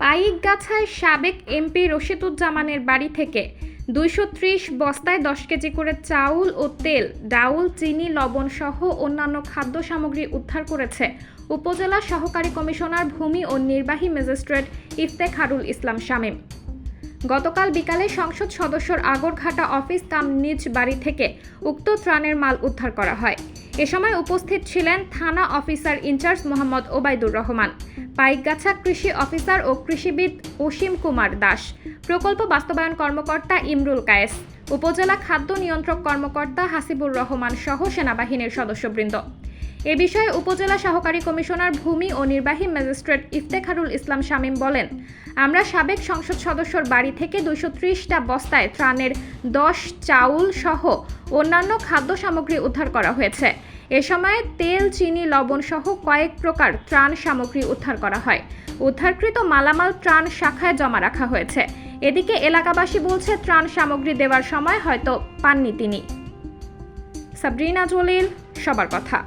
পাইকগাছায় সাবেক এমপি রশিদুজ্জামানের বাড়ি থেকে ২৩০ বস্তায় ১০ কেজি করে চাউল ও তেল, ডাউল, চিনি, লবণ সহ অন্যান্য খাদ্য সামগ্রী উদ্ধার করেছে উপজেলা সহকারী কমিশনার ভূমি ও নির্বাহী ম্যাজিস্ট্রেট ইফতেখারুল ইসলাম শামীম। গতকাল বিকালে সংসদ সদস্যর আগরঘাটা অফিস কাম নিজ বাড়ি থেকে উক্ত ত্রাণের মাল উদ্ধার করা হয়। এ সময় উপস্থিত ছিলেন থানা অফিসার ইনচার্জ মোহাম্মদ ওবায়দুর রহমান, পাইকগাছা কৃষি অফিসার ও কৃষিবিদ অসীম কুমার দাস, প্রকল্প বাস্তবায়ন কর্মকর্তা ইমরুল কায়েস, উপজেলা খাদ্য নিয়ন্ত্রক কর্মকর্তা হাসিবুর রহমান সহ সেনাবাহিনীর সদস্যবৃন্দ। এ বিষয়ে উপজেলা সহকারী কমিশনার ভূমি ও নির্বাহী ম্যাজিস্ট্রেট ইফতেখারুল ইসলাম শামীম বলেন, আমরা সাবেক সংসদ সদস্যর বাড়ি থেকে ২৩০টা বস্তায় ত্রাণের ১০ চাউল সহ অন্যান্য খাদ্য সামগ্রী উদ্ধার করা হয়েছে। এ সময় তেল, চিনি, লবণ সহ কয়েক প্রকার ত্রাণ সামগ্রী উদ্ধার করা হয়। উদ্ধারকৃত মালামাল ত্রাণ শাখায় জমা রাখা হয়েছে। এদিকে এলাকাবাসী বলছে, ত্রাণ সামগ্রী দেওয়ার সময় হয়তো পাননি তিনি। সাবরিনা জলিল, সবার কথা।